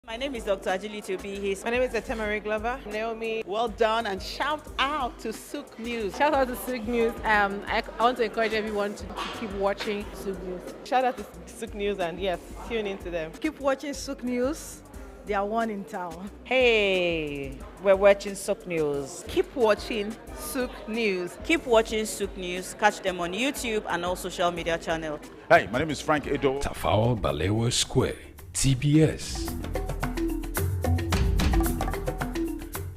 My name is Dr. Agility Obi. My name is Etemere Glover. Naomi, well done, and shout out to SOUQ News. Shout out to SOUQ News. I want to encourage everyone to keep watching SOUQ News. Shout out to SOUQ News, and yes, tune into them. Keep watching SOUQ News. They are one in town. Hey, we're watching SOUQ News. Keep watching SOUQ News. Keep watching SOUQ News. Catch them on YouTube and all social media channels. Hey, my name is Frank Edo. Tafawa Balewa Square, TBS.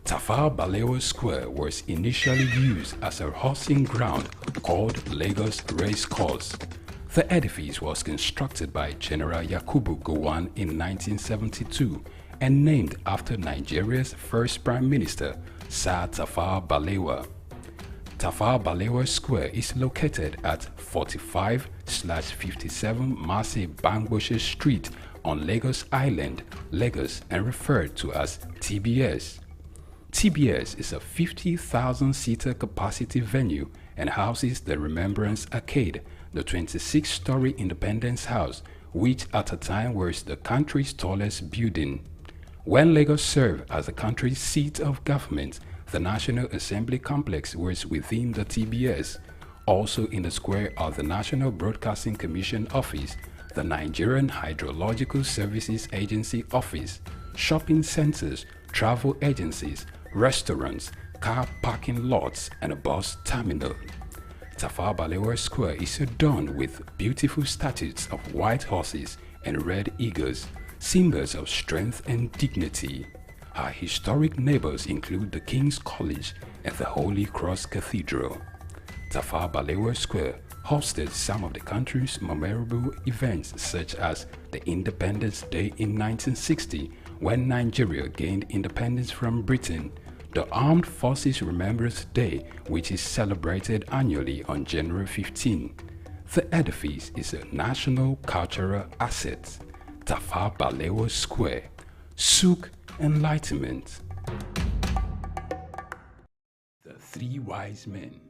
Tafawa Balewa Square was initially used as a horsing ground called Lagos Race Course. The edifice was constructed by General Yakubu Gowon in 1972 and named after Nigeria's first Prime Minister, Sir Tafawa Balewa. Tafawa Balewa Square is located at 45/57 Mase Bangboshe Street on Lagos Island, Lagos, and referred to as TBS. TBS is a 50,000-seater capacity venue and houses the Remembrance Arcade, the 26-story Independence House, which at a time was the country's tallest building. When Lagos served as the country's seat of government, the National Assembly Complex was within the TBS. Also in the square are the National Broadcasting Commission Office, the Nigerian Hydrological Services Agency Office, shopping centers, travel agencies, restaurants, car parking lots, and a bus terminal. Tafawa Balewa Square is adorned with beautiful statues of white horses and red eagles, symbols of strength and dignity. Our historic neighbors include the King's College and the Holy Cross Cathedral. Tafawa Balewa Square hosted some of the country's memorable events, such as the Independence Day in 1960, when Nigeria gained independence from Britain, the Armed Forces Remembrance Day, which is celebrated annually on January 15. The edifice is a national cultural asset. Tafawa Balewa Square, SOUQ Enlightenment. The Three Wise Men.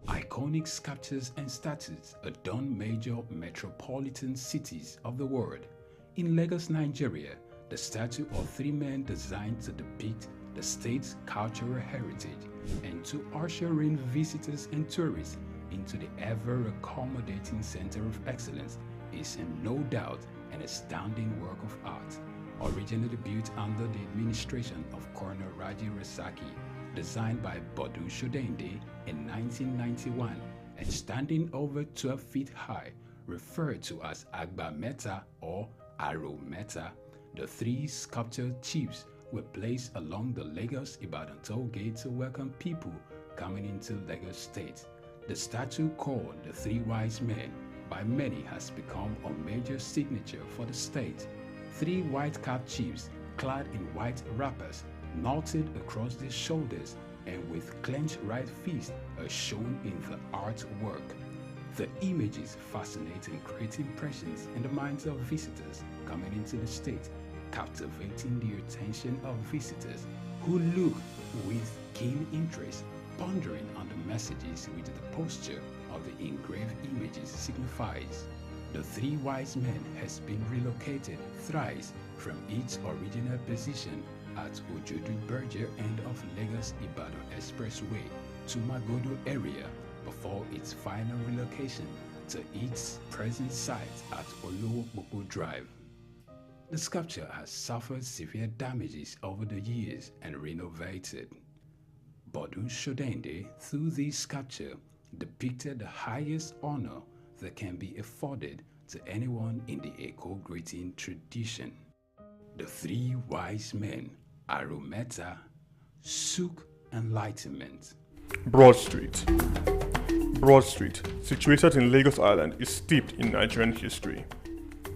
Iconic sculptures and statues adorn major metropolitan cities of the world. In Lagos, Nigeria, the statue of three men designed to depict the state's cultural heritage and to usher in visitors and tourists into the ever-accommodating center of excellence is no doubt an astounding work of art. Originally built under the administration of Colonel Raji Rasaki, designed by Bodu Shodende in 1991 and standing over 12 feet high, referred to as Agba Meta or Aro Meta, the three sculptured chiefs were placed along the Lagos-Ibadan toll gate to welcome people coming into Lagos State. The statue called the Three Wise Men by many has become a major signature for the state. Three white-capped chiefs clad in white wrappers, knotted across their shoulders and with clenched right fists are shown in the artwork. The images fascinate and create impressions in the minds of visitors coming into the state, captivating the attention of visitors who look with keen interest, pondering on the messages which the posture of the engraved images signifies. The Three Wise Men has been relocated thrice from its original position at Ojodu Berger end of Lagos-Ibadan Expressway to Magodo area before its final relocation to its present site at Olowopopo Drive. The sculpture has suffered severe damages over the years and renovated. Bodu Shodende, through this sculpture, depicted the highest honor that can be afforded to anyone in the Eko greeting tradition. The Three Wise Men, Arometa, SOUQ Enlightenment. Broad Street. Broad Street, situated in Lagos Island, is steeped in Nigerian history.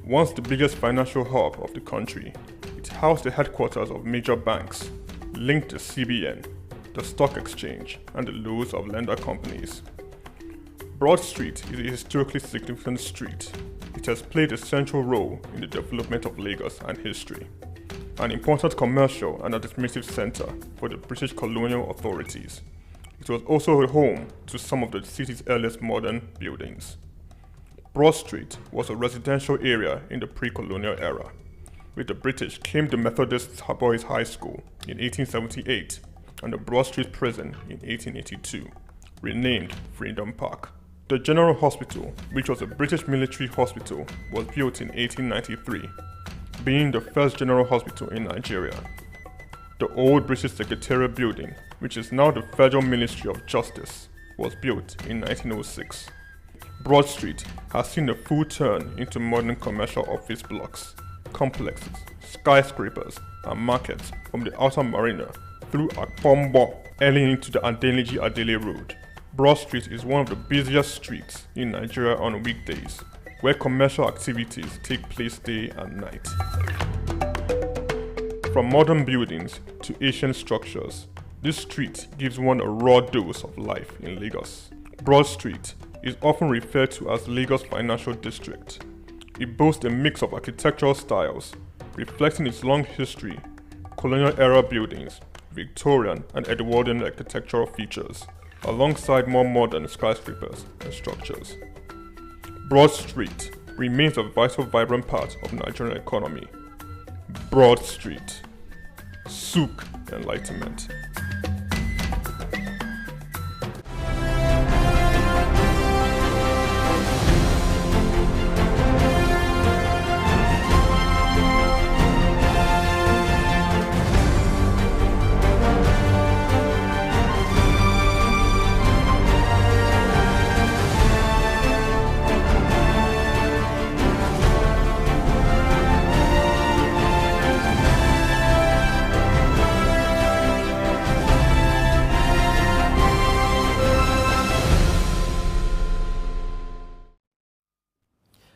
Once the biggest financial hub of the country, it housed the headquarters of major banks, linked the CBN, the stock exchange, and the loans of lender companies. Broad Street is a historically significant street. It has played a central role in the development of Lagos and history, an important commercial and administrative center for the British colonial authorities. It was also a home to some of the city's earliest modern buildings. Broad Street was a residential area in the pre-colonial era, with the British came the Methodist Boys High School in 1878 and the Broad Street Prison in 1882, renamed Freedom Park. The General Hospital, which was a British military hospital, was built in 1893, being the first general hospital in Nigeria. The old British Secretariat building, which is now the Federal Ministry of Justice, was built in 1906. Broad Street has seen a full turn into modern commercial office blocks, complexes, skyscrapers, and markets from the outer marina through Akpombo, early into the Adeniji Adele Road. Broad Street is one of the busiest streets in Nigeria on weekdays, where commercial activities take place day and night. From modern buildings to ancient structures, this street gives one a raw dose of life in Lagos. Broad Street is often referred to as Lagos Financial District. It boasts a mix of architectural styles, reflecting its long history, colonial-era buildings, Victorian and Edwardian architectural features, alongside more modern skyscrapers and structures. Broad Street remains a vital, vibrant part of the Nigerian economy. Broad Street. SOUQ Enlightenment.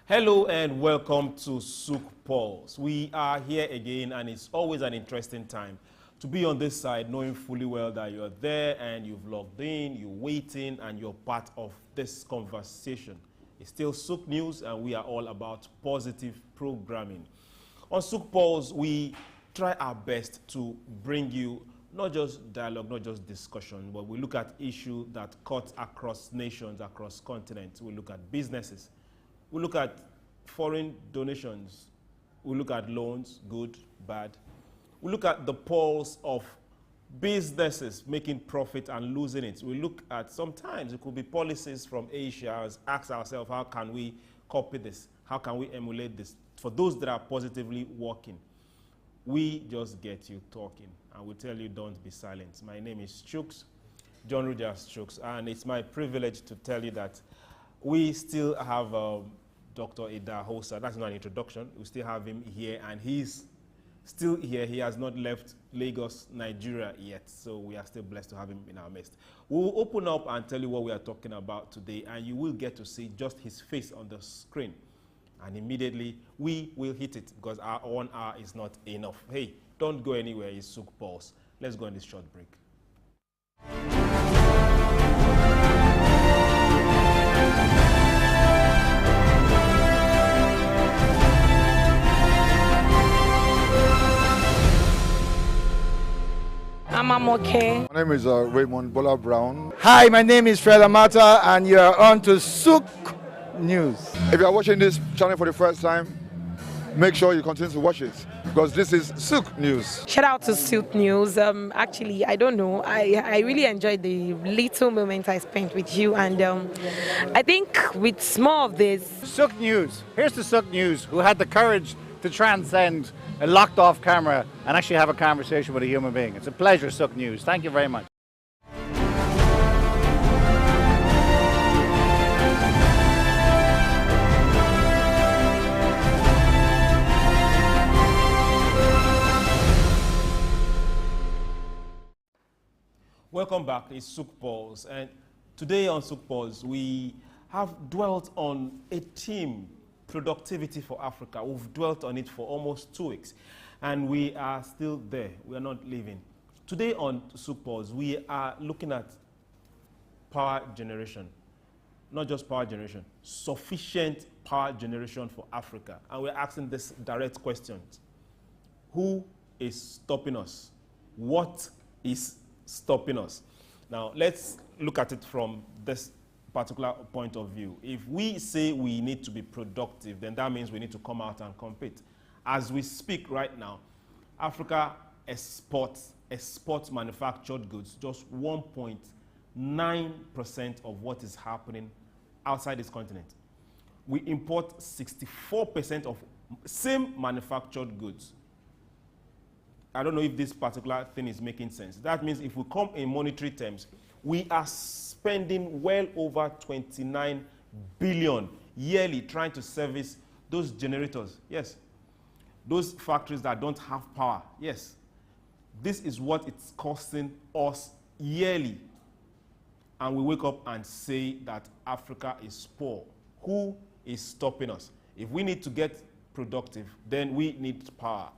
Hello and welcome to SOUQ Pulse. We are here again and it's always an interesting time to be on this side knowing fully well that you're there and you've logged in, you're waiting and you're part of this conversation. It's still SOUQ News and we are all about positive programming. On SOUQ Pulse, we try our best to bring you not just dialogue, not just discussion, but we look at issues that cut across nations, across continents. We look at businesses. We look at foreign donations. We look at loans, good, bad. We look at the pulse of businesses making profit and losing it. We look at, sometimes it could be policies from Asia. Ask ourselves, how can we copy this? How can we emulate this? For those that are positively working, we just get you talking and we tell you don't be silent. My name is Chuks, John-Rogers Chuks, and it's my privilege to tell you that we still have Dr. Ida Hosa. That's not an introduction. We still have him here, and he's still here. He has not left Lagos, Nigeria yet, so we are still blessed to have him in our midst. We'll open up and tell you what we are talking about today, and you will get to see just his face on the screen. And immediately, we will hit it, because our 1 hour is not enough. Hey, don't go anywhere. It's SOUQ Pulse. Let's go on this short break. I'm okay. My name is Raymond Bola Brown. Hi, my name is Fred Amata, and you are on to SOUQ News. If you are watching this channel for the first time, make sure you continue to watch it, because this is SOUQ News. Shout out to SOUQ News. Actually, I don't know. I really enjoyed the little moment I spent with you, and I think with more of this. SOUQ News. Here's the SOUQ News, who had the courage to transcend a locked off camera and actually have a conversation with a human being. It's a pleasure, SOUQ News. Thank you very much. Welcome back. It's SOUQ Pulse, and today on SOUQ Pulse we have dwelt on a theme, productivity for Africa. We've dwelt on it for almost 2 weeks, and we are still there. We are not leaving. Today on SOUQ Pulse, we are looking at power generation. Not just power generation, sufficient power generation for Africa. And we're asking this direct question. Who is stopping us? What is stopping us? Now, let's look at it from this particular point of view. If we say we need to be productive, then that means we need to come out and compete. As we speak right now, Africa exports manufactured goods, just 1.9% of what is happening outside this continent. We import 64% of same manufactured goods. I don't know if this particular thing is making sense. That means if we come in monetary terms, we are spending well over 29 billion yearly trying to service those generators. Yes. Those factories that don't have power. Yes. This is what it's costing us yearly. And we wake up and say that Africa is poor. Who is stopping us? If we need to get productive, then we need power.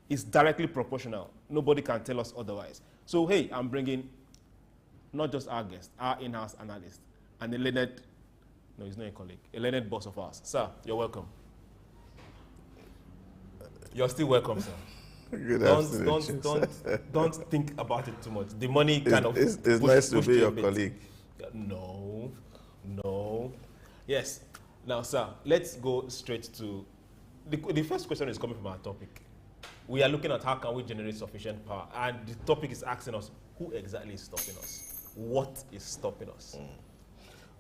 It's directly proportional. Nobody can tell us otherwise. So, hey, I'm bringing not just our guest, our in-house analyst, and a learned, no, he's not a colleague, a learned boss of ours. Sir, you're welcome. You're still welcome, sir. Good afternoon. Don't think about it too much. The money kind of it's nice to be your colleague. No. Yes. Now, sir, let's go straight to the first question is coming from our topic. We are looking at how can we generate sufficient power, and the topic is asking us who exactly is stopping us. What is stopping us?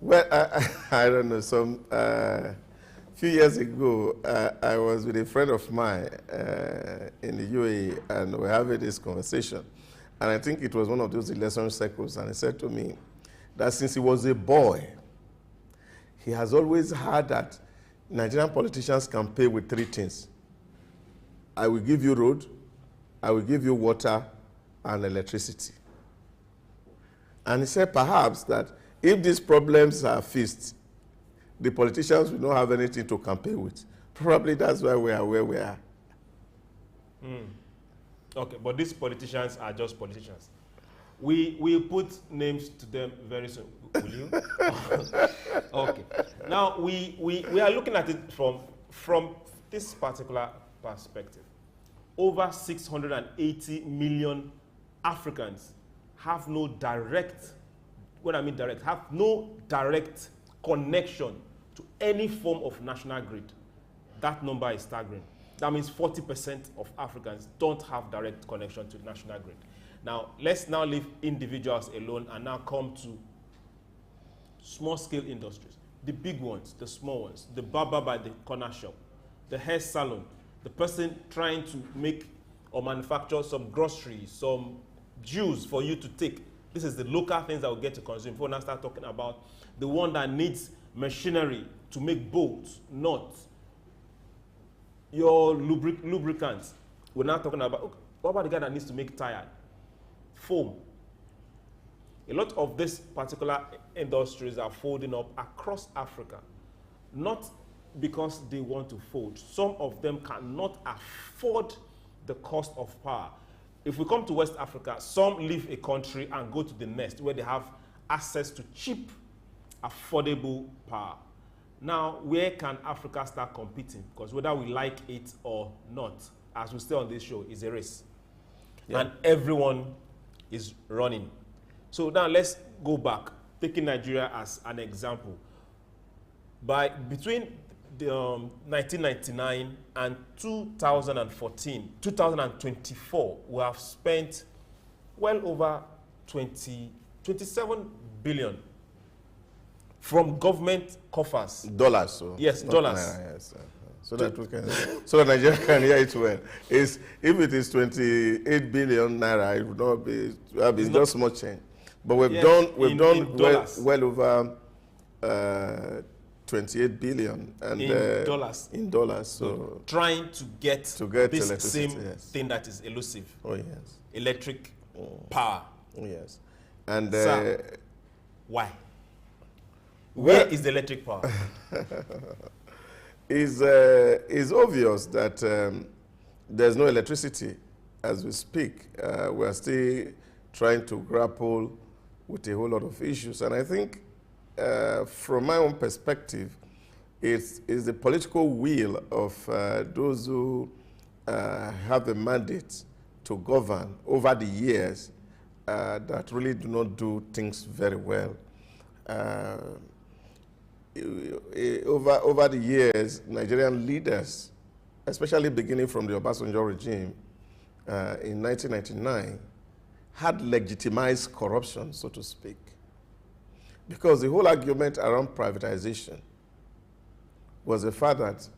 Well, I don't know. Some few years ago, I was with a friend of mine in the UAE, and we were having this conversation. And I think it was one of those election circles, and he said to me that since he was a boy, he has always heard that Nigerian politicians can pay with three things. I will give you road, I will give you water, and electricity. And he said perhaps that if these problems are fixed, the politicians will not have anything to campaign with. Probably that's why we are where we are. Okay, but these politicians are just politicians. We will put names to them very soon. Will you? Okay. Now, we are looking at it from this particular perspective. Over 680 million Africans have no direct, when I mean direct, have no direct connection to any form of national grid. That number is staggering. That means 40% of Africans don't have direct connection to the national grid. Now, let's now leave individuals alone and now come to small-scale industries. The big ones, the small ones, the barber by the corner shop, the hair salon, the person trying to make or manufacture some groceries, some juice for you to take. This is the local things that we get to consume. Before now start talking about the one that needs machinery to make bolts, nuts, your lubricants. We're now talking about, what about the guy that needs to make tire, foam? A lot of these particular industries are folding up across Africa, not because they want to fold. Some of them cannot afford the cost of power. If we come to West Africa, some leave a country and go to the next where they have access to cheap, affordable power. Now, where can Africa start competing? Because whether we like it or not, as we stay on this show, is a race. Yeah. And everyone is running. So now let's go back, taking Nigeria as an example. Between 1999 and 2024, we have spent well over 27 billion from government coffers. Dollars, so yes, dollars. Yes, so that we can, so that Nigeria can hear it well. If it is 28 billion naira, it would not be. It's just small change. But we've done well over 28 billion and in dollars. In dollars, so trying to get this same thing that is elusive. Oh yes, electric power. Oh yes, and why? Where is the electric power? It's obvious that there's no electricity as we speak. We are still trying to grapple with a whole lot of issues, and I think from my own perspective, it's the political will of those who have the mandate to govern over the years that really do not do things very well. Over the years, Nigerian leaders especially beginning from the Obasanjo regime in 1999, had legitimized corruption, so to speak. Because the whole argument around privatization was the fact that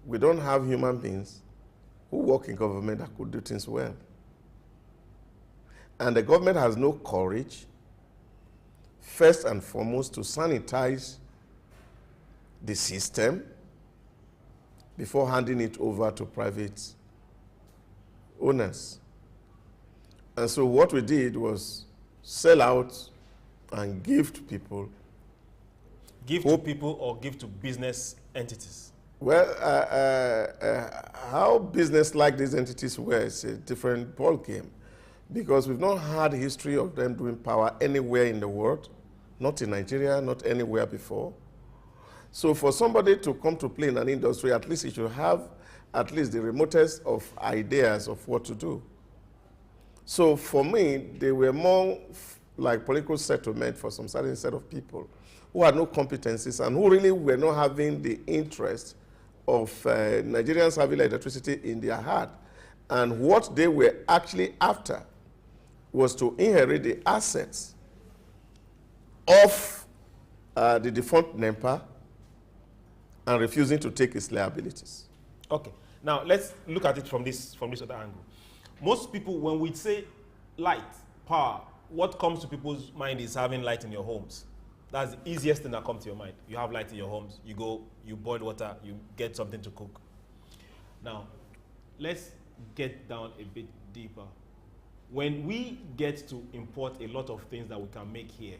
we don't have human beings who work in government that could do things well. And the government has no courage, first and foremost, to sanitize the system before handing it over to private owners. And so what we did was sell out and give to people. Give to people or give to business entities? Well, how business-like these entities were is a different ballgame, because we've not had a history of them doing power anywhere in the world, not in Nigeria, not anywhere before. So for somebody to come to play in an industry, at least he should have at least the remotest of ideas of what to do. So for me, they were more like political settlement for some certain set of people who had no competencies and who really were not having the interest of Nigerians having electricity in their heart. And what they were actually after was to inherit the assets of the defunct NEMPA and refusing to take its liabilities. Okay. Now let's look at it from this other angle. Most people, when we say light, power, what comes to people's mind is having light in your homes. That's the easiest thing that comes to your mind. You have light in your homes. You go, you boil water, you get something to cook. Now, let's get down a bit deeper. When we get to import a lot of things that we can make here,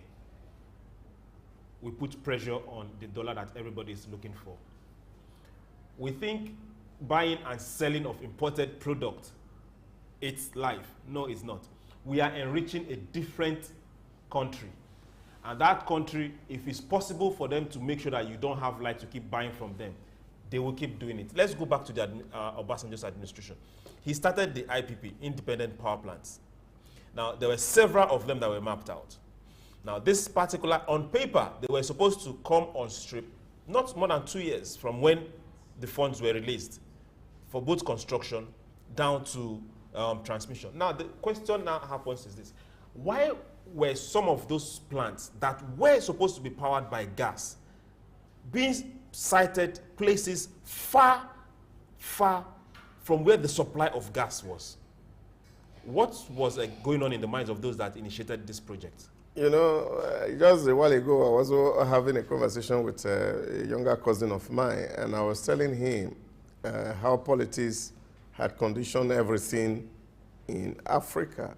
we put pressure on the dollar that everybody is looking for. We think buying and selling of imported product, it's life. No, it's not. We are enriching a different country. And that country, if it's possible for them to make sure that you don't have light to keep buying from them, they will keep doing it. Let's go back to the Obasanjo's administration. He started the IPP, Independent Power Plants. Now, there were several of them that were mapped out. Now, this particular, on paper, they were supposed to come on stream not more than 2 years from when the funds were released for both construction down to transmission. Now, the question now happens is this. Why were some of those plants that were supposed to be powered by gas being sited places far, far from where the supply of gas was? What was going on in the minds of those that initiated this project? You know, just a while ago, I was having a conversation with a younger cousin of mine, and I was telling him how politics had conditioned everything in Africa.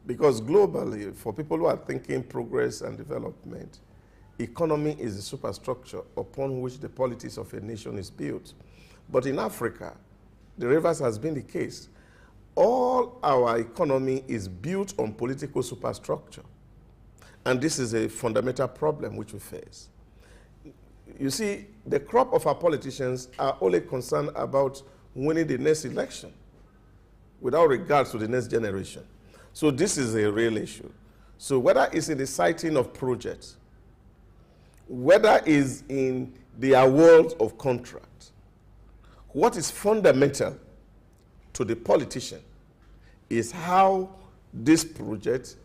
Because globally, for people who are thinking progress and development, economy is the superstructure upon which the politics of a nation is built. But in Africa, the reverse has been the case. All our economy is built on political superstructure. And this is a fundamental problem which we face. You see, the crop of our politicians are only concerned about winning the next election without regards to the next generation. So this is a real issue. So whether it's in the citing of projects, whether it's in the award of contract, what is fundamental to the politician is how this project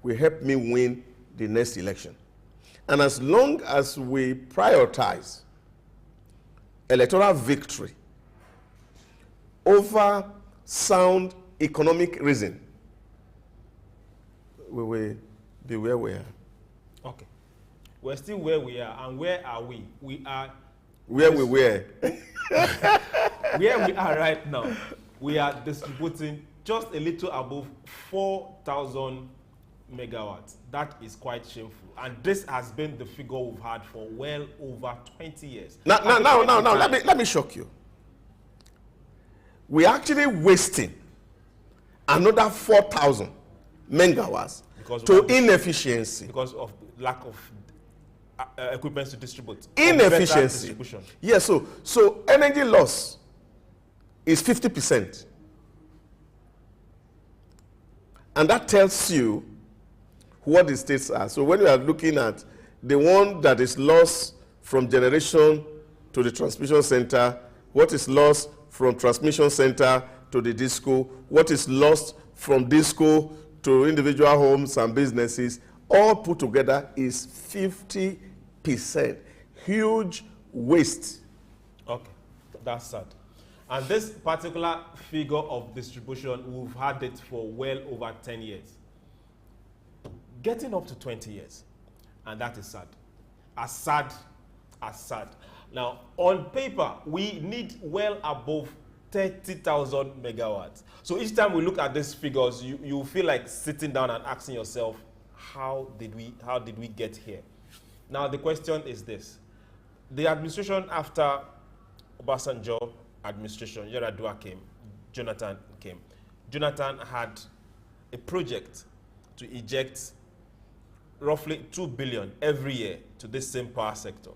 will help me win the next election. And as long as we prioritize electoral victory over sound economic reason, we will be where we are. Okay. We're still where we are. And where are we? We are... Where we were. Where we are right now, we are distributing just a little above 4,000 megawatts. That is quite shameful. And this has been the figure we've had for well over 20 years. Now, let me shock you. We're actually wasting another 4,000 megawatts to inefficiency. Because of lack of equipment to distribute. Inefficiency. Yes, so energy loss is 50%. And that tells you what the states are. So when you are looking at the one that is lost from generation to the transmission center, what is lost from transmission center to the disco, what is lost from disco to individual homes and businesses, all put together is 50%. Huge waste. Okay, that's sad. And this particular figure of distribution, we've had it for well over 10 years. Getting up to 20 years. And that is sad. As sad as sad. Now, on paper, we need well above 30,000 megawatts. So each time we look at these figures, you feel like sitting down and asking yourself, how did we get here? Now, the question is this. The administration after Obasanjo administration, Yar'Adua came, Jonathan came. Jonathan had a project to eject roughly 2 billion every year to this same power sector.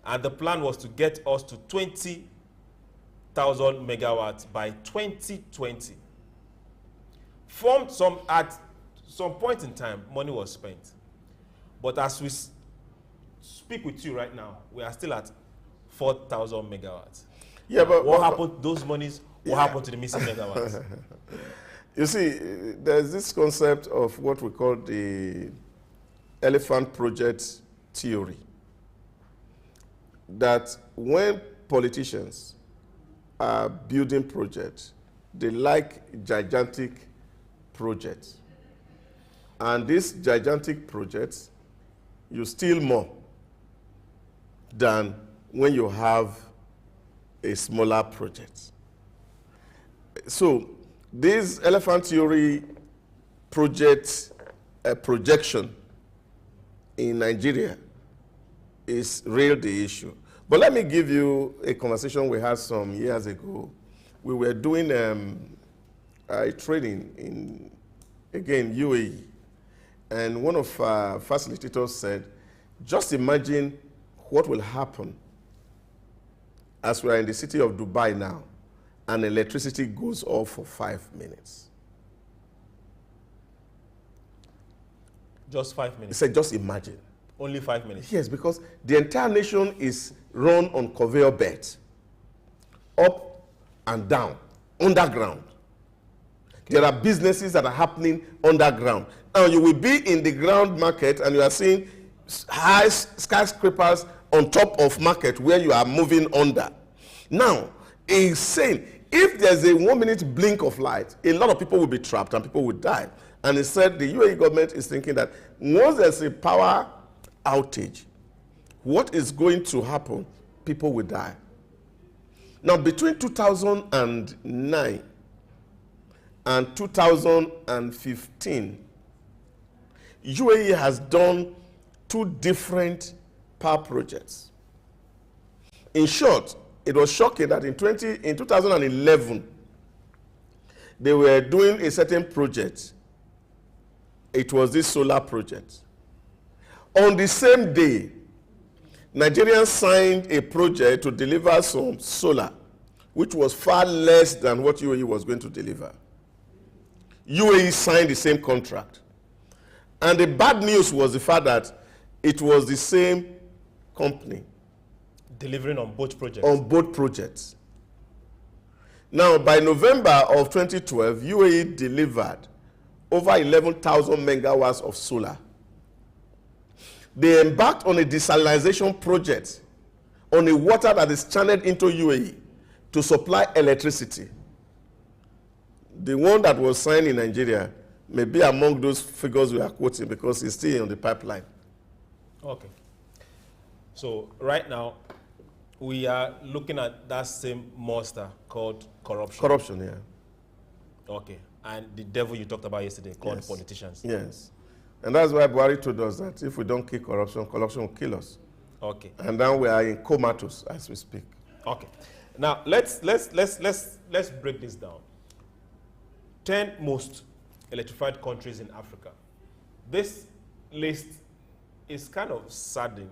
And the plan was to get us to 20,000 megawatts by 2020. At some point in time, money was spent. But as we speak with you right now, we are still at 4,000 megawatts. Yeah, but what happened to those monies? What happened to the missing megawatts? You see, there's this concept of what we call the elephant project theory. That when politicians are building projects, they like gigantic projects. And these gigantic projects, you steal more than when you have a smaller project. So this elephant theory project projection in Nigeria is really the issue. But let me give you a conversation we had some years ago. We were doing a training in, again, UAE. And one of our facilitators said, just imagine what will happen as we are in the city of Dubai now, and electricity goes off for 5 minutes. Just 5 minutes? He said, just imagine. Only 5 minutes? Yes, because the entire nation is run on conveyor belts, up and down, underground. Okay. There are businesses that are happening underground. Now, you will be in the ground market and you are seeing high skyscrapers on top of market where you are moving under. Now, he's saying, if there's a 1 minute blink of light, a lot of people will be trapped and people will die. And he said the UAE government is thinking that once there's a power outage, what is going to happen? People will die. Now, between 2009 and 2015, UAE has done 2 different power projects. In short, it was shocking that in 2011, they were doing a certain project. It was this solar project. On the same day, Nigerians signed a project to deliver some solar, which was far less than what UAE was going to deliver. UAE signed the same contract. And the bad news was the fact that it was the same company. Delivering on both projects? On both projects. Now, by November of 2012, UAE delivered over 11,000 megawatts of solar. They embarked on a desalination project on a water that is channeled into UAE to supply electricity. The one that was signed in Nigeria may be among those figures we are quoting because it's still on the pipeline. Okay. So right now, we are looking at that same monster called corruption. Corruption, yeah. Okay. And the devil you talked about yesterday called politicians. Yes. And that's why Buhari told us that if we don't kill corruption, corruption will kill us. Okay. And now we are in comatose as we speak. Okay. Now let's break this down. 10 most electrified countries in Africa. This list is kind of saddening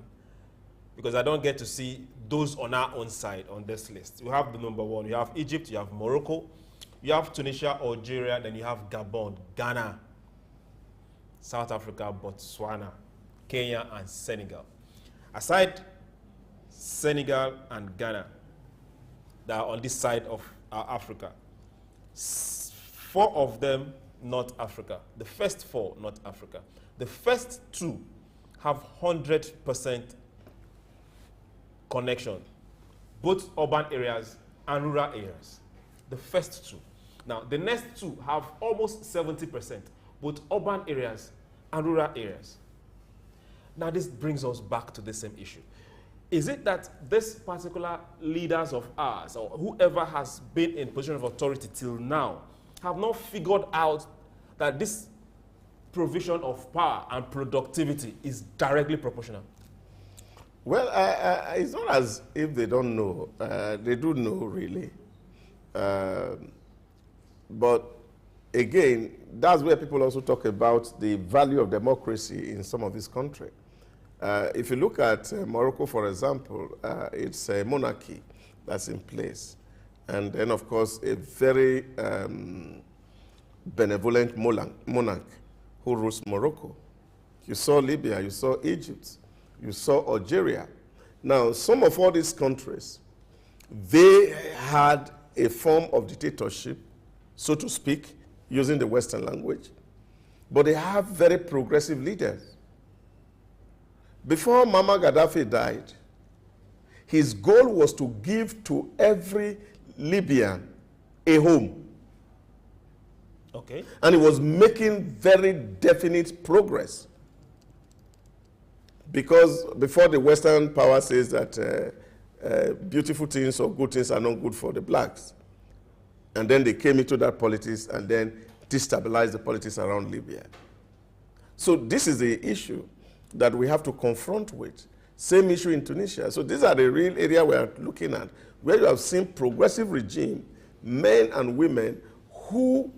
because I don't get to see those on our own side on this list. You have the number 1. You have Egypt, you have Morocco, you have Tunisia, Algeria, then you have Gabon, Ghana, South Africa, Botswana, Kenya, and Senegal. Aside Senegal and Ghana, that are on this side of Africa. 4 of them, North Africa. The first 4, North Africa. The first 2 have 100% connection, both urban areas and rural areas. The first 2. Now, the next 2 have almost 70%, both urban areas and rural areas. Now, this brings us back to the same issue. Is it that this particular leaders of ours, or whoever has been in position of authority till now, have not figured out that this provision of power and productivity is directly proportional? Well, it's not as if they don't know. They do know, really. But again, that's where people also talk about the value of democracy in some of these countries. If you look at Morocco, for example, it's a monarchy that's in place. And then, of course, a very benevolent monarch who rules Morocco. You saw Libya, you saw Egypt, you saw Algeria. Now, some of all these countries, they had a form of dictatorship, so to speak, using the Western language, but they have very progressive leaders. Before Muammar Gaddafi died, his goal was to give to every Libyan a home. Okay. And he was making very definite progress. Because before the Western power says that beautiful things or good things are not good for the blacks. And then they came into that politics and then destabilized the politics around Libya. So this is the issue that we have to confront with. Same issue in Tunisia. So these are the real area we are looking at, where you have seen progressive regime, men and women who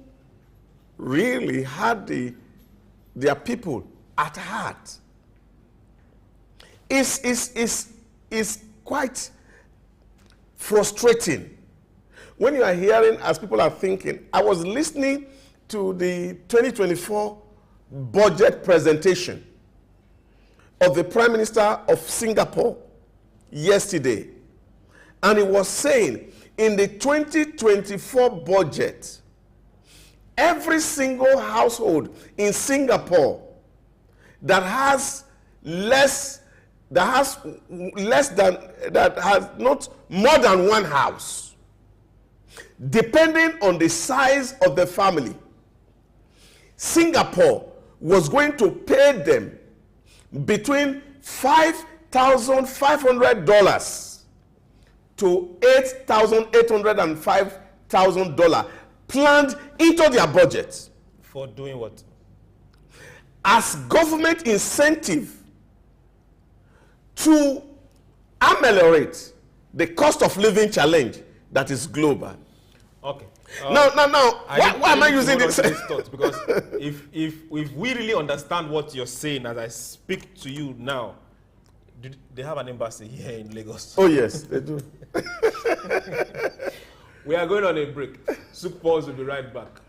really had their people at heart. It's quite frustrating when you are hearing, as people are thinking. I was listening to the 2024 budget presentation of the Prime Minister of Singapore yesterday. And he was saying, in the 2024 budget, every single household in Singapore that has not more than one house, depending on the size of the family, Singapore was going to pay them between $5,500 to $8,800 and $5,000 planned into their budget. For doing what? As government incentive to ameliorate the cost of living challenge that is global. Okay. Now, why am I using this? Thought? Because if we really understand what you're saying as I speak to you now, they have an embassy here in Lagos. Oh yes, they do. We are going on a break. SOUQ Pulse will be right back.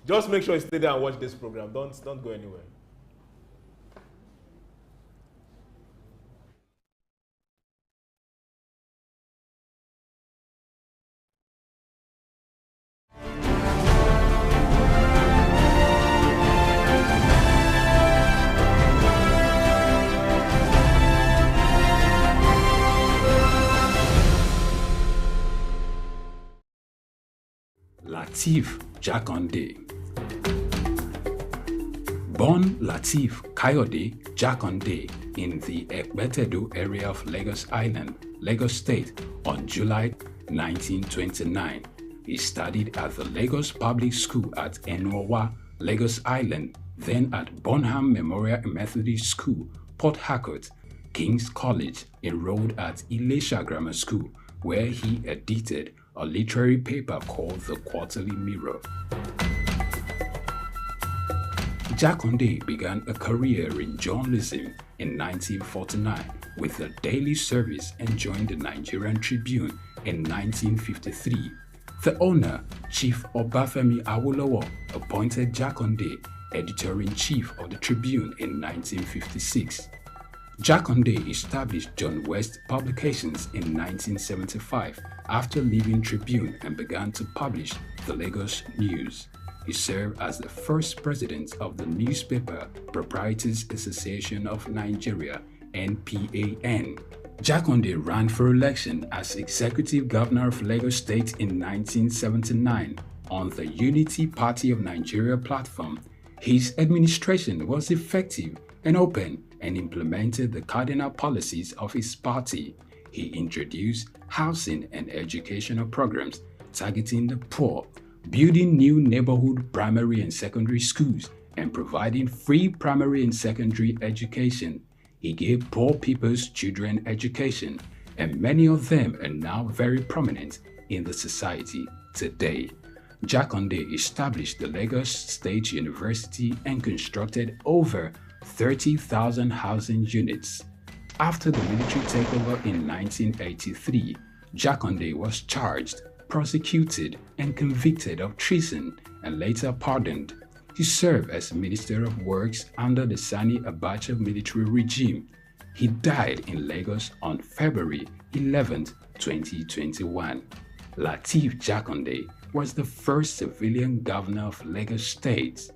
Just make sure you stay there and watch this program. Don't go anywhere. Lateef Jakande. Born Lateef Kayode Jakande in the Ekpetedo area of Lagos Island, Lagos State on July 1929. He studied at the Lagos Public School at Enowa, Lagos Island, then at Bonham Memorial Methodist School, Port Harcourt, King's College, enrolled at Ilesha Grammar School, where he edited a literary paper called The Quarterly Mirror. Jakande began a career in journalism in 1949 with the Daily Service and joined the Nigerian Tribune in 1953. The owner, Chief Obafemi Awolowo, appointed Jakande editor-in-chief of the Tribune in 1956. Jakande established John West Publications in 1975 after leaving Tribune and began to publish the Lagos News. He served as the first president of the Newspaper Proprietors Association of Nigeria, NPAN. Jakande ran for election as Executive Governor of Lagos State in 1979 on the Unity Party of Nigeria platform. His administration was effective and open and implemented the cardinal policies of his party. He introduced housing and educational programs targeting the poor, building new neighborhood primary and secondary schools, and providing free primary and secondary education. He gave poor people's children education, and many of them are now very prominent in the society today. Jakande established the Lagos State University and constructed over 30,000 housing units. After the military takeover in 1983, Jakande was charged, prosecuted, and convicted of treason and later pardoned. He served as Minister of Works under the Sani Abacha military regime. He died in Lagos on February 11, 2021. Lateef Jakande was the first civilian governor of Lagos State.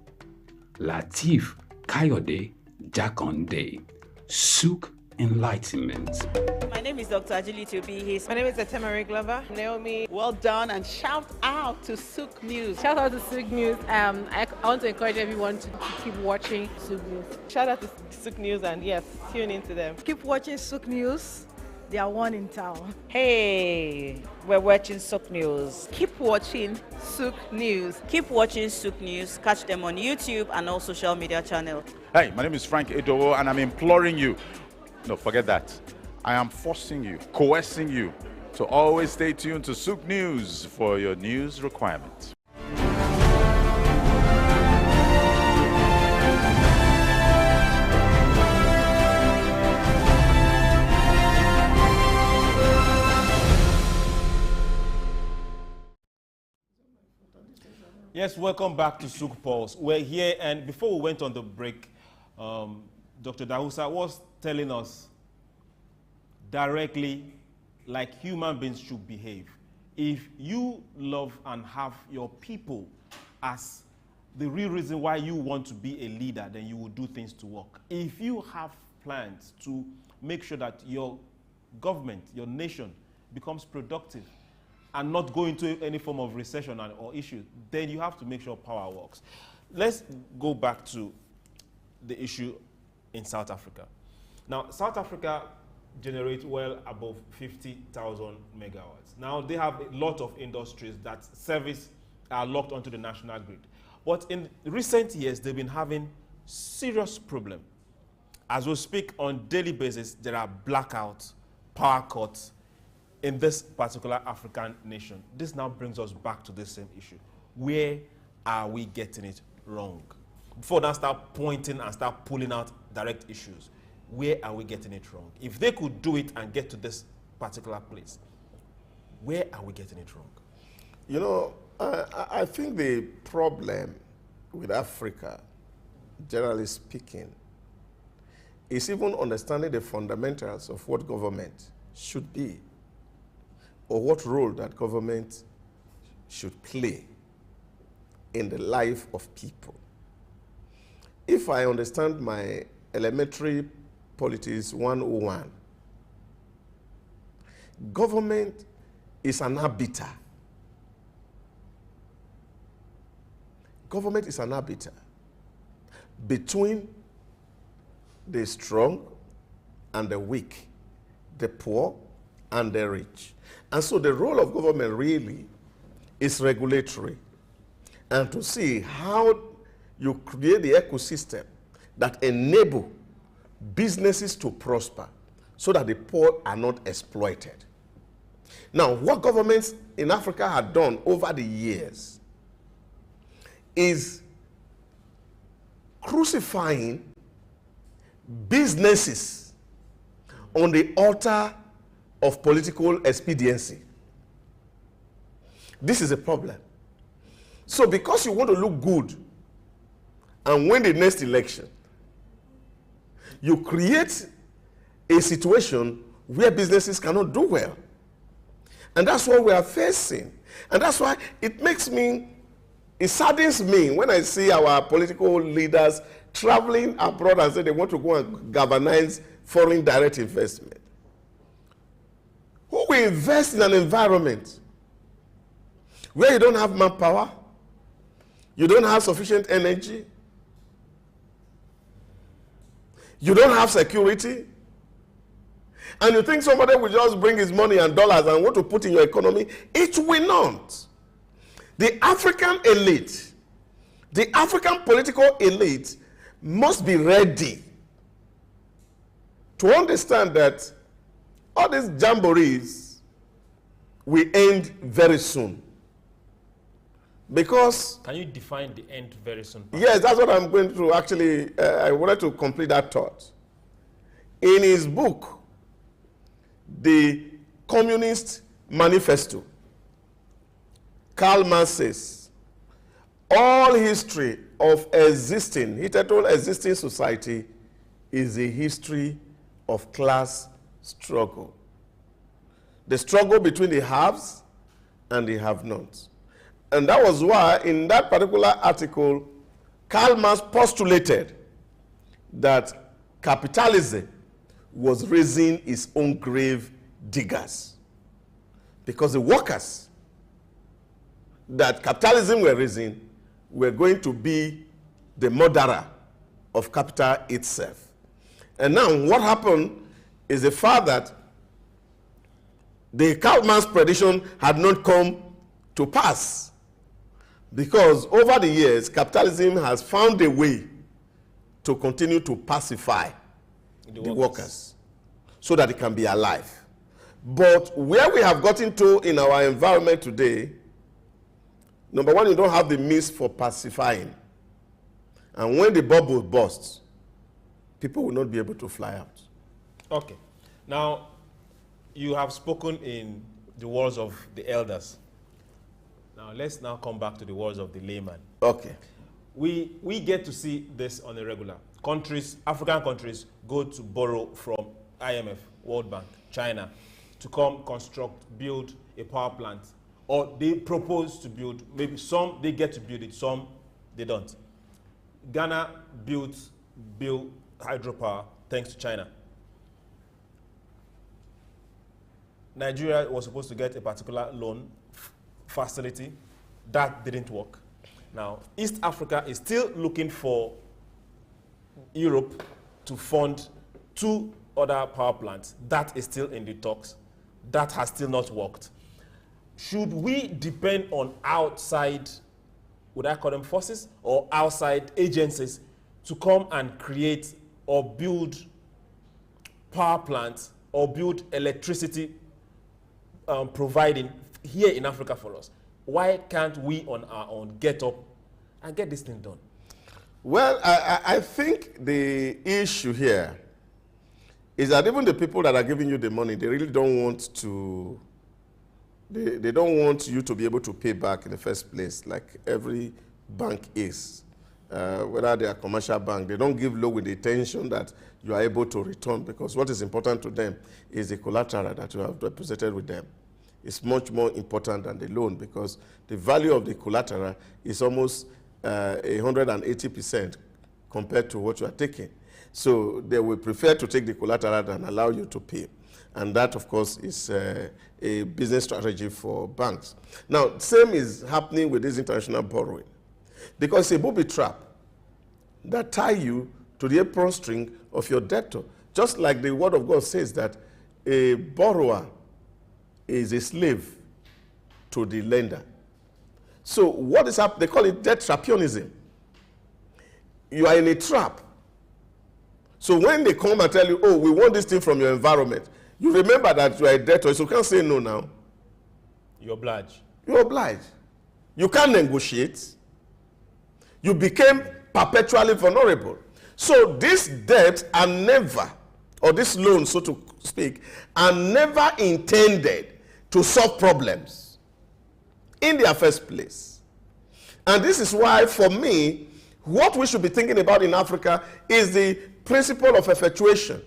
Lateef Kayode Jakande, SOUQ Enlightenment. My name is Dr. Agility Obi. My name is Etemari Glover. Naomi. Well done, and shout out to SOUQ News. Shout out to SOUQ News. I want to encourage everyone to keep watching SOUQ News. Shout out to SOUQ News, and yes, tune into them. Keep watching SOUQ News. They are one in town. Hey, we're watching SOUQ News. Keep watching SOUQ News. Keep watching SOUQ News. Catch them on YouTube and all social media channels. Hey, my name is Frank Edowo, and I'm imploring you. No, forget that. I am forcing you, coercing you to always stay tuned to SOUQ News for your news requirements. Yes, welcome back to SOUQ Pulse. We're here, and before we went on the break, Dr. Dahusa was telling us directly like human beings should behave. If you love and have your people as the real reason why you want to be a leader, then you will do things to work. If you have plans to make sure that your government, your nation, becomes productive and not go into any form of recession or issue, then you have to make sure power works. Let's go back to the issue in South Africa. Now, South Africa generates well above 50,000 megawatts. Now, they have a lot of industries that service are locked onto the national grid. But in recent years, they've been having serious problem. As we speak on daily basis, there are blackouts, power cuts in this particular African nation. This now brings us back to the same issue. Where are we getting it wrong? Before now start pointing and start pulling out direct issues, where are we getting it wrong? If they could do it and get to this particular place, where are we getting it wrong? You know, I think the problem with Africa, generally speaking, is even understanding the fundamentals of what government should be, or what role that government should play in the life of people. If I understand my elementary politics 101, government is an arbiter. Government is an arbiter between the strong and the weak, the poor and the rich. And so the role of government really is regulatory, and to see how you create the ecosystem that enable businesses to prosper so that the poor are not exploited. Now, what governments in Africa have done over the years is crucifying businesses on the altar of political expediency. This is a problem. So because you want to look good and win the next election, you create a situation where businesses cannot do well. And that's what we are facing. And that's why it saddens me when I see our political leaders traveling abroad and say they want to go and galvanize foreign direct investment. Who will invest in an environment where you don't have manpower, you don't have sufficient energy, you don't have security, and you think somebody will just bring his money and dollars and want to put in your economy? It will not. The African elite, the African political elite must be ready to understand that all these jamborees will end very soon. Because... Can you define the end very soon? Yes, that's what I'm going to actually, I wanted to complete that thought. In his book, The Communist Manifesto, Karl Marx says, all history of existing, hitherto existing society is a history of class struggle. The struggle between the haves and the have-nots. And that was why, in that particular article, Karl Marx postulated that capitalism was raising its own grave diggers. Because the workers that capitalism were raising were going to be the murderer of capital itself. And now what happened is the fact that the Karl Marx prediction had not come to pass, because over the years capitalism has found a way to continue to pacify the workers so that it can be alive. But where we have gotten to in our environment today, number one, you don't have the means for pacifying. And when the bubble bursts, people will not be able to fly out. Okay. Now, you have spoken in the words of the elders. Now, let's now come back to the words of the layman. Okay. We get to see this on a regular. Countries, African countries, go to borrow from IMF, World Bank, China, to come construct, build a power plant. Or they propose to build, maybe some they get to build it, some they don't. Ghana built hydropower thanks to China. Nigeria was supposed to get a particular loan facility. That didn't work. Now, East Africa is still looking for Europe to fund 2 other power plants. That is still in the talks. That has still not worked. Should we depend on outside, would I call them forces, or outside agencies to come and create or build power plants or build electricity providing here in Africa for us? Why can't we on our own get up and get this thing done? Well, I think the issue here is that even the people that are giving you the money, they really don't want to, they don't want you to be able to pay back in the first place, like every bank is. Whether they are commercial bank, they don't give loan with the intention that you are able to return, because what is important to them is the collateral that you have deposited with them. It's much more important than the loan, because the value of the collateral is almost 180% compared to what you are taking. So they will prefer to take the collateral than allow you to pay. And that, of course, is a business strategy for banks. Now, same is happening with this international borrowing, because it's a booby trap that tie you to the apron string of your debtor. Just like the word of God says that a borrower is a slave to the lender. So what is happening? They call it debt trapionism. You are in a trap. So when they come and tell you, oh, we want this thing from your environment, you remember that you are a debtor, so you can't say no now. You oblige. You oblige. You can't negotiate. You became perpetually vulnerable. So this debt are never, or this loan, so to speak, are never intended to solve problems in their first place. And this is why, for me, what we should be thinking about in Africa is the principle of effectuation.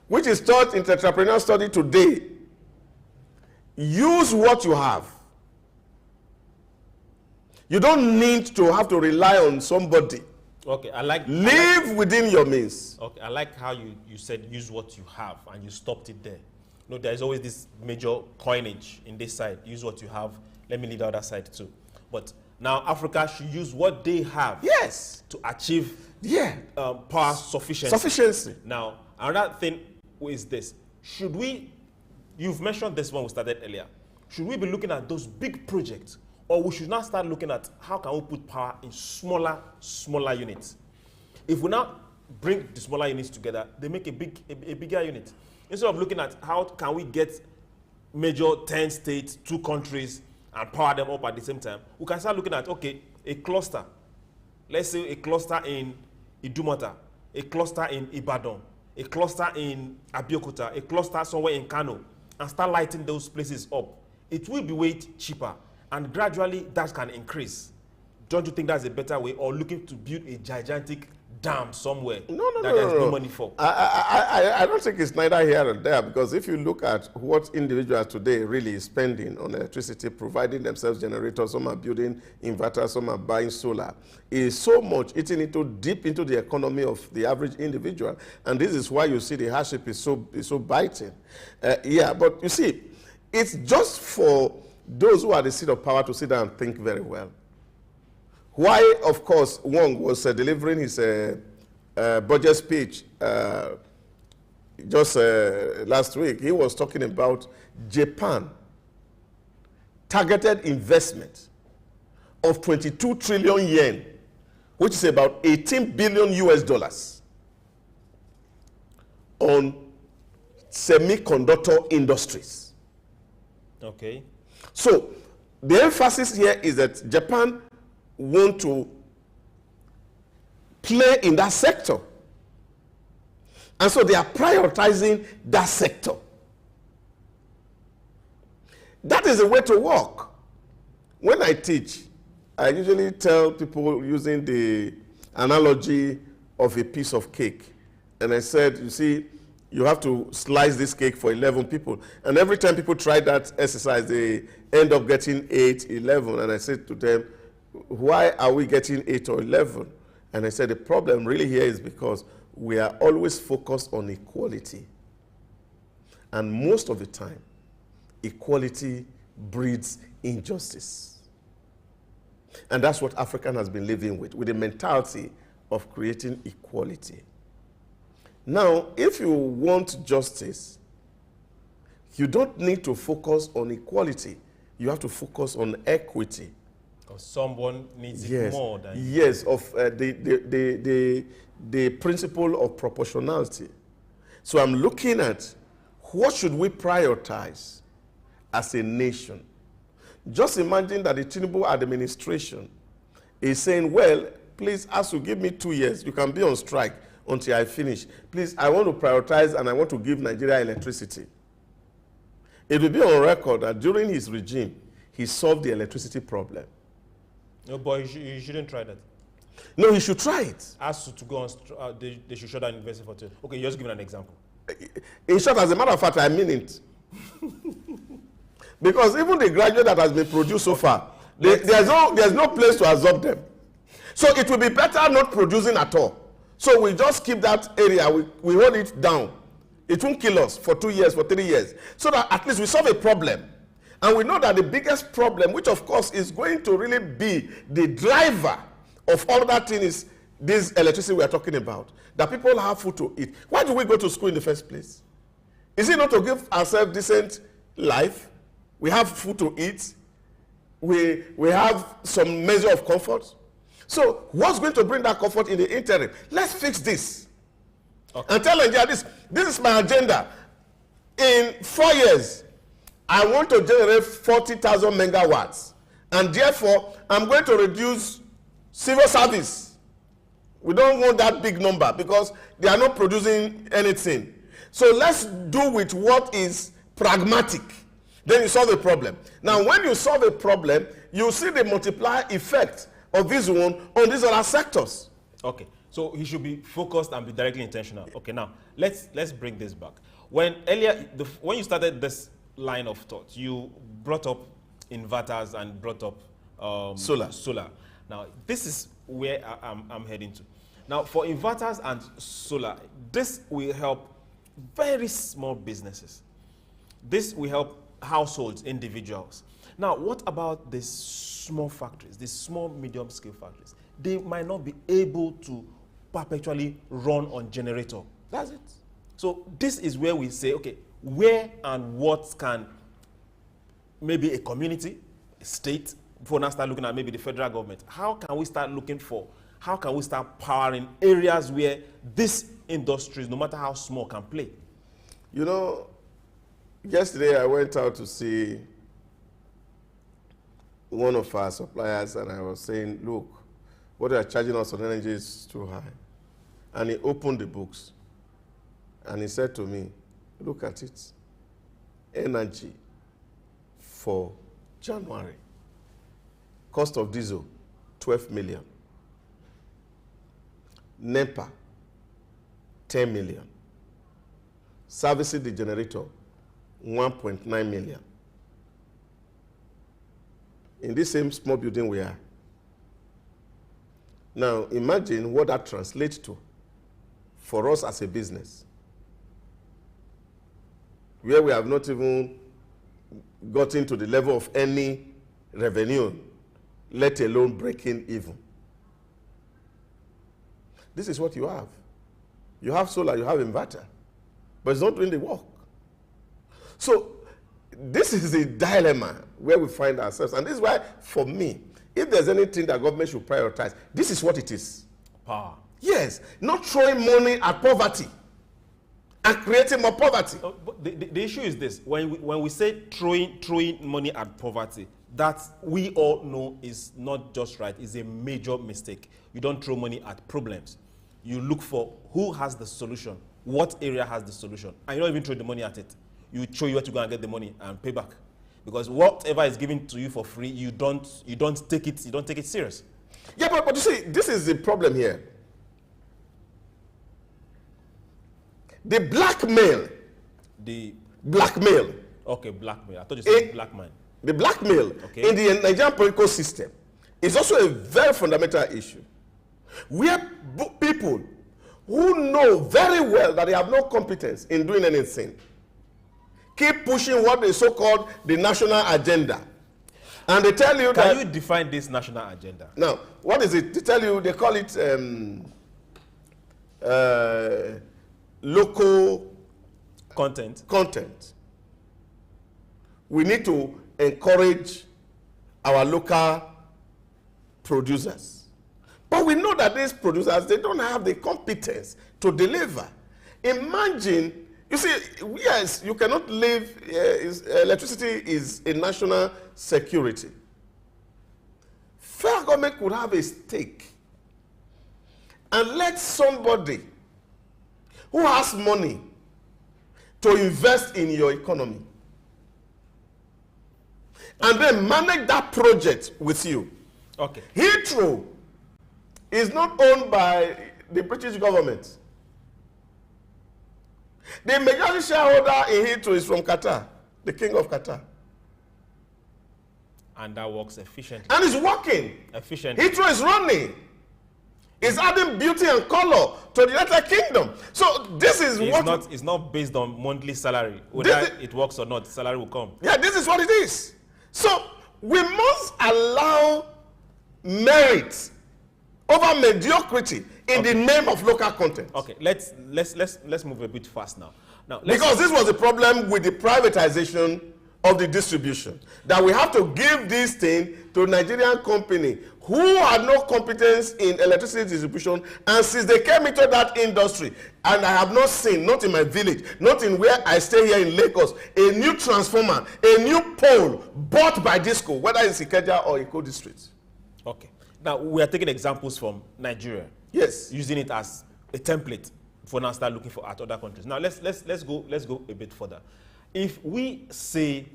which is taught in entrepreneurial study today. Use what you have. You don't need to have to rely on somebody. Okay, Live within your means. Okay, I like how you said use what you have and you stopped it there. No, there is always this major coinage in this side. Use what you have. Let me leave the other side too. But now Africa should use what they have. Yes. To achieve power sufficiency. Sufficiency. Now, another thing is this. Should we, you've mentioned this one we started earlier. Should we be looking at those big projects, or we should now start looking at how can we put power in smaller units? If we now bring the smaller units together, they make a bigger unit. Instead of looking at how can we get major 10 states, 2 countries, and power them up at the same time, we can start looking at, okay, a cluster. Let's say a cluster in Idumota, a cluster in Ibadan, a cluster in Abeokuta, a cluster somewhere in Kano, and start lighting those places up. It will be way cheaper, and gradually that can increase. Don't you think that's a better way, or looking to build a gigantic dam somewhere that there's no money for? I don't think it's neither here or there, because if you look at what individuals today really is spending on electricity, providing themselves generators, some are building inverters, some are buying solar, is so much eating into deep into the economy of the average individual, and this is why you see the hardship is so biting. Yeah, but you see, it's just for those who are the seat of power to sit down and think very well. Why, of course, Wong was delivering his budget speech just last week. He was talking about Japan targeted investment of 22 trillion yen, which is about 18 billion US dollars, on semiconductor industries. Okay. So the emphasis here is that Japan want to play in that sector. And so they are prioritizing that sector. That is the way to work. When I teach, I usually tell people using the analogy of a piece of cake. And I said, you see, you have to slice this cake for 11 people. And every time people try that exercise, they end up getting 8, 11. And I said to them, why are we getting 8 or 11? And I said the problem really here is because we are always focused on equality. And most of the time, equality breeds injustice. And that's what African has been living with the mentality of creating equality. Now, if you want justice, you don't need to focus on equality. You have to focus on equity. Because someone needs it more than you. Yes, of the principle of proportionality. So I'm looking at what should we prioritize as a nation. Just imagine that the Tinubu administration is saying, well, please, as you give me 2 years, you can be on strike until I finish. Please, I want to prioritize and I want to give Nigeria electricity. It will be on record that during his regime, he solved the electricity problem. No, but you shouldn't try that. No, he should try it. As to go on, they should shut down university for 2. Okay, you're just giving an example. In short, as a matter of fact, I mean it. Because even the graduate that has been produced so far, there's no place to absorb them. So it will be better not producing at all. So we just keep that area, we hold it down. It won't kill us for 2 years, for 3 years. So that at least we solve a problem. And we know that the biggest problem, which of course is going to really be the driver of all that thing, is this electricity we are talking about. That people have food to eat. Why do we go to school in the first place? Is it not to give ourselves decent life? We have food to eat. We have some measure of comfort. So what's going to bring that comfort in the interim? Let's fix this. Okay. And tell Nigeria this is my agenda. In 4 years, I want to generate 40,000 megawatts. And therefore, I'm going to reduce civil service. We don't want that big number because they are not producing anything. So let's do with what is pragmatic. Then you solve the problem. Now, when you solve a problem, you see the multiplier effect of this one on these other sectors. Okay. So he should be focused and be directly intentional. Okay, now let's bring this back. When when you started this line of thought, you brought up inverters and brought up solar. Now this is where I'm heading to. Now for inverters and solar, this will help very small businesses. This will help households, individuals. Now what about these small factories, these small medium scale factories? They might not be able to perpetually run on generator. That's it. So this is where we say, okay, where and what can maybe a community, a state, before now start looking at maybe the federal government, how can we start looking for, how can we start powering areas where these industries, no matter how small, can play? You know, yesterday I went out to see one of our suppliers and I was saying, look, what they are charging us on energy is too high. And he opened the books and he said to me, look at it. Energy for January. Cost of diesel, 12 million. NEPA, 10 million. Servicing the generator, 1.9 million. In this same small building we are. Now, imagine what that translates to for us as a business, where we have not even gotten to the level of any revenue, let alone breaking even. This is what you have. You have solar, you have inverter, but it's not doing the work. So this is the dilemma where we find ourselves. And this is why, for me, if there's anything that government should prioritize, this is what it is. Power. Yes, not throwing money at poverty and creating more poverty. But the issue is this: when we say throwing money at poverty, that we all know is not just right. It's a major mistake. You don't throw money at problems. You look for who has the solution, what area has the solution, and you don't even throw the money at it. You show you where to go and get the money and pay back. Because whatever is given to you for free, you don't take it serious. Yeah, but you see, this is the problem here. The blackmail. The blackmail. Okay, blackmail. I thought you said blackmail. The blackmail in the Nigerian political system is also a very fundamental issue, where people who know very well that they have no competence in doing anything keep pushing what is so-called the national agenda. And they tell you Can you define this national agenda? Now, what is it? They tell you, they call it local content. We need to encourage our local producers. But we know that these producers, they don't have the competence to deliver. Imagine, you see, yes, you cannot live, electricity is a national security. Federal government could have a stake and let somebody who has money to invest in your economy and then manage that project with you. Okay. Heathrow is not owned by the British government. The majority shareholder in Heathrow is from Qatar, the king of Qatar. And that works efficiently. And it's working. Efficiently. Heathrow is running. It's adding beauty and color to the United Kingdom. So this is it's not based on monthly salary. Whether it works or not, salary will come. Yeah, this is what it is. So we must allow merit over mediocrity in the name of local content. Okay, let's move a bit fast now. Because this was the problem with the privatization of the distribution, that we have to give this thing to a Nigerian company who had no competence in electricity distribution, and since they came into that industry, and I have not seen, not in my village, not in where I stay here in Lagos, a new transformer, a new pole bought by Disco, whether it's Ikeja or Eko district. Okay. Now, we are taking examples from Nigeria. Yes. Using it as a template for now start looking at other countries. Now, let's go a bit further. If we say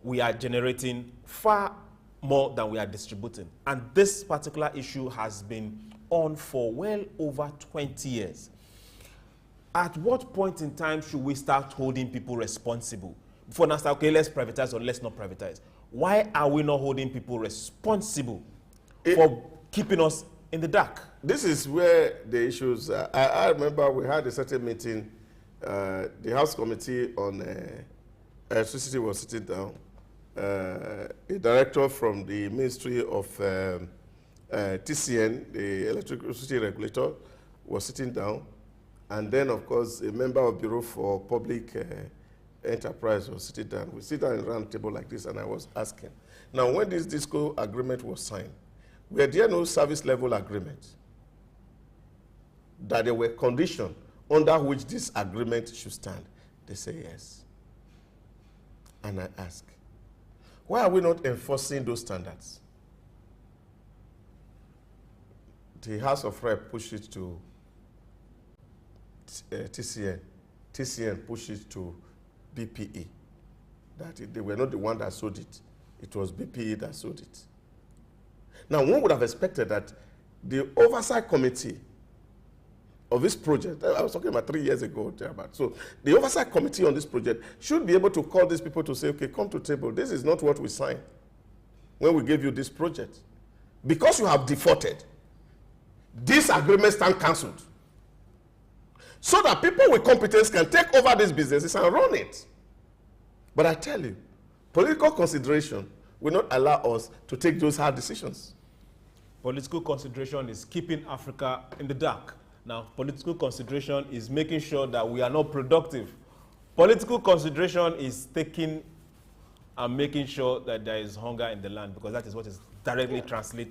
we are generating far more than we are distributing, and this particular issue has been on for well over 20 years. At what point in time should we start holding people responsible? Before now, okay, let's privatize or let's not privatize. Why are we not holding people responsible for keeping us in the dark? This is where the issues are. I remember we had a certain meeting. The House Committee on Electricity was sitting down. A director from the Ministry of TCN, the Electricity Regulator, was sitting down. And then, of course, a member of Bureau for Public Enterprise was sitting down. We sit down in a round table like this, and I was asking. Now, when this DISCO agreement was signed, were there no service level agreements that there were conditions under which this agreement should stand? They say yes. And I ask, why are we not enforcing those standards? The House of Rep pushed it to TCN. TCN pushed it to BPE. They were not the one that sold it. It was BPE that sold it. Now, one would have expected that the oversight committee of this project, I was talking about 3 years ago, so the oversight committee on this project should be able to call these people to say, okay, come to table. This is not what we signed when we gave you this project. Because you have defaulted, this agreement stands cancelled. So that people with competence can take over these businesses and run it. But I tell you, political consideration will not allow us to take those hard decisions. Political consideration is keeping Africa in the dark. Now, political consideration is making sure that we are not productive. Political consideration is taking and making sure that there is hunger in the land, because that is what is directly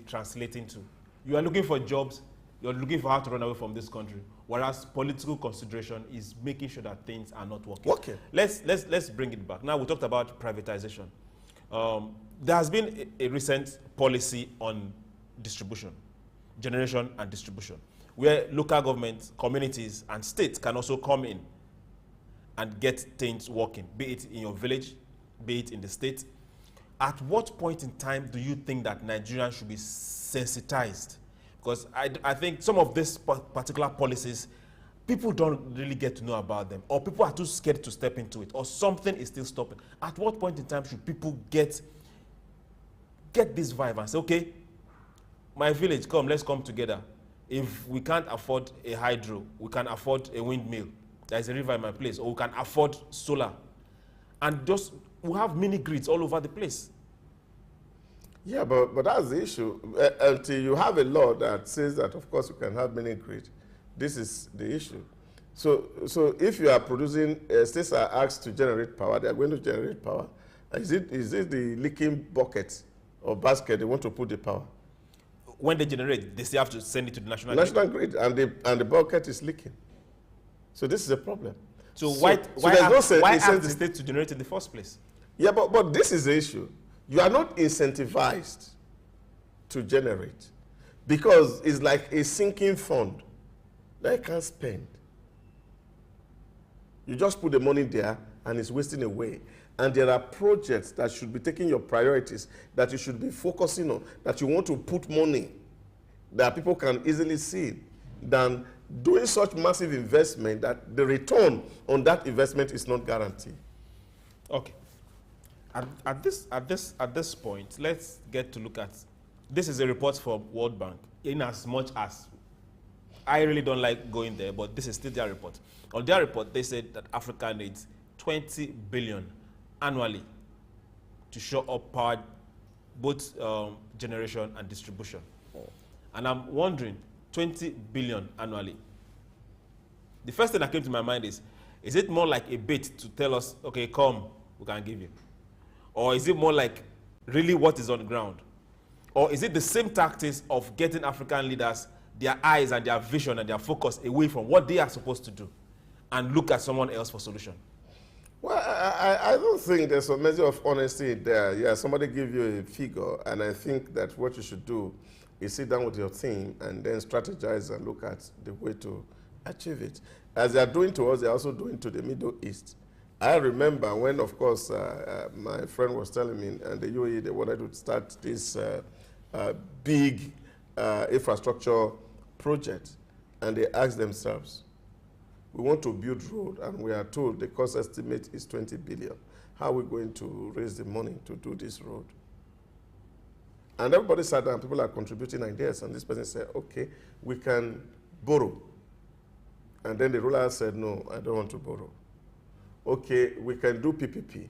translating to. You are looking for jobs, you are looking for how to run away from this country, whereas political consideration is making sure that things are not working. Let's bring it back. Now, we talked about privatization. There has been a recent policy on distribution, generation and distribution, where local governments, communities, and states can also come in and get things working, be it in your village, be it in the state. At what point in time do you think that Nigerians should be sensitized? Because I think some of these particular policies, people don't really get to know about them, or people are too scared to step into it, or something is still stopping. At what point in time should people get this vibe and say, okay, my village, come, let's come together. If we can't afford a hydro, we can afford a windmill. There's a river in my place, or we can afford solar. And just, we have mini grids all over the place. Yeah, but that's the issue. Until you have a law that says that, of course, you can have mini grid, this is the issue. So if you are producing, states are asked to generate power, they are going to generate power. Is it the leaking bucket or basket they want to put the power? When they generate, they still have to send it to the national grid, and the bucket is leaking. So this is a problem. So why ask the state to generate in the first place? Yeah, but this is the issue. You are not incentivized to generate because it's like a sinking fund that you can't spend. You just put the money there and it's wasting away. And there are projects that should be taking your priorities, that you should be focusing on, that you want to put money that people can easily see, than doing such massive investment that the return on that investment is not guaranteed. Okay. At this point, let's get to look at, this is a report from World Bank, in as much as I really don't like going there, but this is still their report. On their report, they said that Africa needs 20 billion annually to show up power, both generation and distribution. And I'm wondering, 20 billion annually. The first thing that came to my mind is it more like a bait to tell us, okay, come, we can give you? Or is it more like really what is on the ground? Or is it the same tactics of getting African leaders, their eyes and their vision and their focus away from what they are supposed to do and look at someone else for solution? Well, I don't think there's a measure of honesty there. Yeah, somebody give you a figure, and I think that what you should do is sit down with your team and then strategize and look at the way to achieve it. As they are doing to us, they're also doing to the Middle East. I remember when, of course, my friend was telling me, and the UAE, they wanted to start this big infrastructure project and they ask themselves, we want to build road and we are told the cost estimate is 20 billion. How are we going to raise the money to do this road? And everybody sat down, people are contributing ideas, and this person said, okay, we can borrow. And then the ruler said, no, I don't want to borrow. Okay, we can do PPP.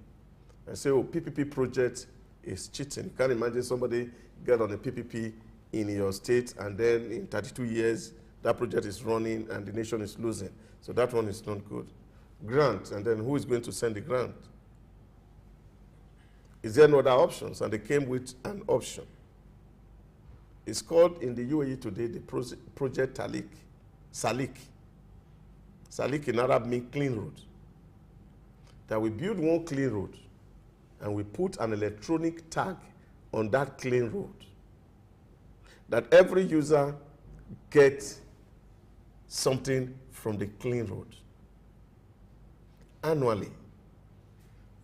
And say, oh, PPP project is cheating. You can't imagine somebody get on a PPP in your state and then in 32 years, that project is running and the nation is losing. So that one is not good. Grant, and then who is going to send the grant? Is there no other options? And they came with an option. It's called in the UAE today the Project SOUQ. SOUQ in Arab means clean road. That we build one clean road and we put an electronic tag on that clean road. That every user gets something from the clean road. Annually,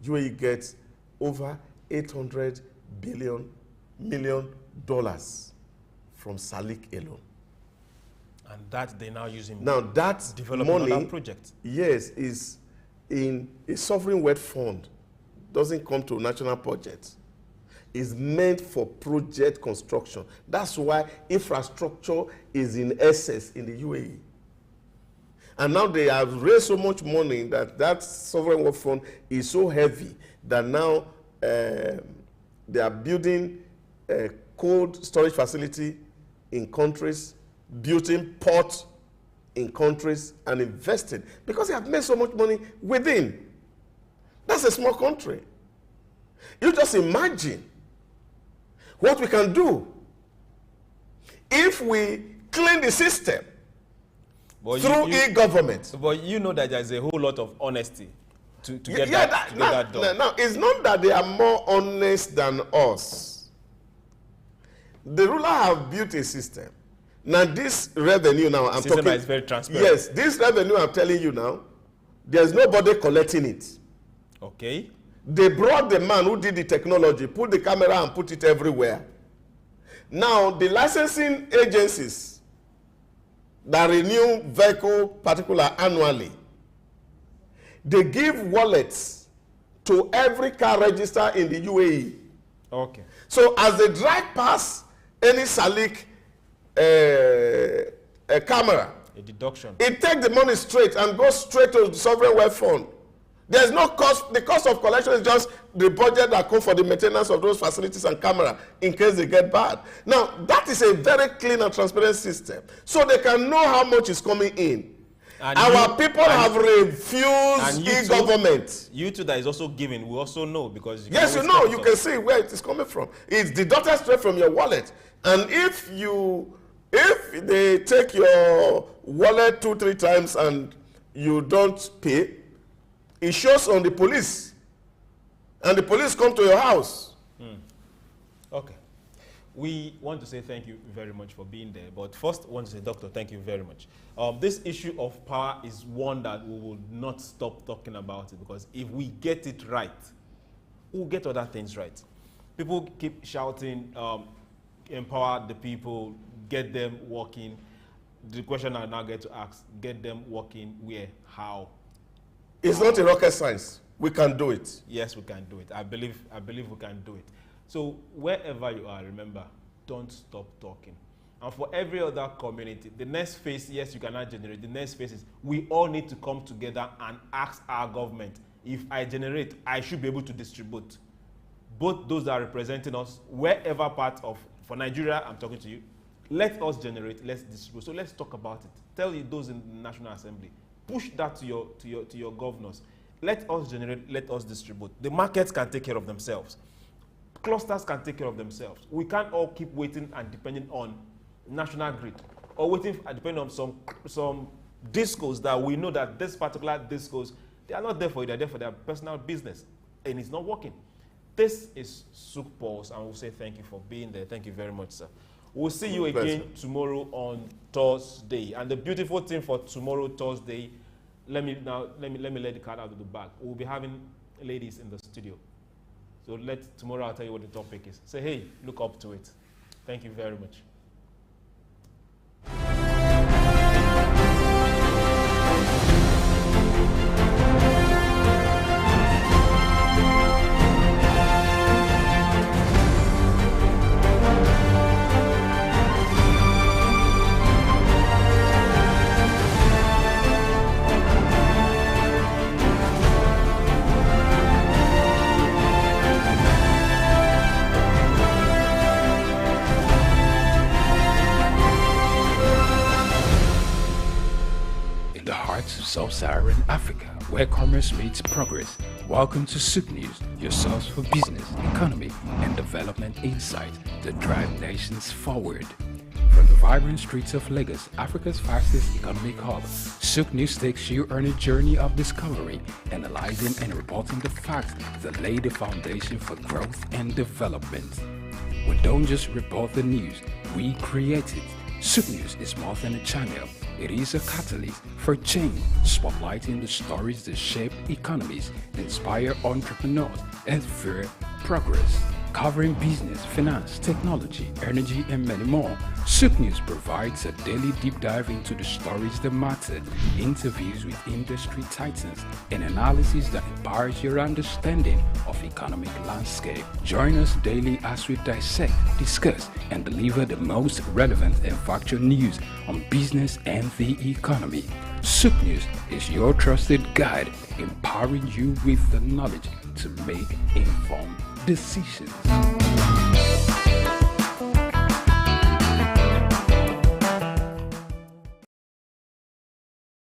UAE gets over $800 million from SOUQ alone. And that they now using now that money, project. Yes, is in a sovereign wealth fund. Doesn't come to national budget. Is meant for project construction. That's why infrastructure is in excess in the UAE. And now they have raised so much money that that sovereign wealth fund is so heavy that now they are building a cold storage facility in countries, building ports in countries, and investing because they have made so much money within. That's a small country. You just imagine what we can do if we clean the system through e-government. But you know that there's a whole lot of honesty to get that done. Now, it's not that they are more honest than us. The ruler have built a system. Now, this revenue now, I'm talking... is very transparent. Yes, this revenue I'm telling you now, there's nobody collecting it. Okay. They brought the man who did the technology, put the camera and put it everywhere. Now, the licensing agencies that renew vehicle particular annually, they give wallets to every car register in the UAE. Okay. So as they drive past any SOUQ camera, a deduction, it takes the money straight and goes straight to the sovereign wealth fund. There's no cost. The cost of collection is just the budget that comes for the maintenance of those facilities and camera in case they get bad. Now, that is a very clean and transparent system. So they can know how much is coming in. And our people have refused e-government. You too that is also giving, we also know because... Yes, you know, you can see where it is coming from. It's deducted straight from your wallet. And if they take your wallet 2-3 times and you don't pay, it shows on the police. And the police come to your house. Okay. We want to say thank you very much for being there. But first, I want to say, Doctor, thank you very much. This issue of power is one that we will not stop talking about it, because if we get it right, we'll get other things right. People keep shouting, empower the people, get them working. The question I now get to ask, get them working where, how? It's not a rocket science. We can do it. Yes, we can do it. I believe we can do it. So wherever you are, remember, don't stop talking. And for every other community, the next phase, yes, you cannot generate. The next phase is we all need to come together and ask our government, if I generate, I should be able to distribute. Both those that are representing us, wherever part of, for Nigeria, I'm talking to you, let us generate, let's distribute. So let's talk about it. Tell you those in the National Assembly. Push that to your governors. Let us generate, let us distribute. The markets can take care of themselves. Clusters can take care of themselves. We can't all keep waiting and depending on national grid, or waiting and depending on some discos that we know that this particular discos, they are not there for you, they're there for their personal business, and it's not working. This is SOUQ Pulse, and we'll say thank you for being there. Thank you very much, sir. We'll see you again tomorrow on Thursday. And the beautiful thing for tomorrow, Thursday, let me let the card out of the bag. We'll be having ladies in the studio. So tomorrow I'll tell you what the topic is. Say, hey, look up to it. Thank you very much. in the heart of sub-Saharan Africa, where commerce meets progress. Welcome to SOUQ News, your source for business, economy, and development insight to drive nations forward. From the vibrant streets of Lagos, Africa's fastest economic hub, SOUQ News takes you on a journey of discovery, analyzing and reporting the facts that lay the foundation for growth and development. We don't just report the news, we create it. SOUQ News is more than a channel. It is a catalyst for change, spotlighting the stories that shape economies, inspire entrepreneurs, and fuel progress. Covering business, finance, technology, energy, and many more, SOUQ News provides a daily deep dive into the stories that matter, interviews with industry titans, and analysis that empowers your understanding of economic landscape. Join us daily as we dissect, discuss, and deliver the most relevant and factual news on business and the economy. SOUQ News is your trusted guide, empowering you with the knowledge to make informed decisions.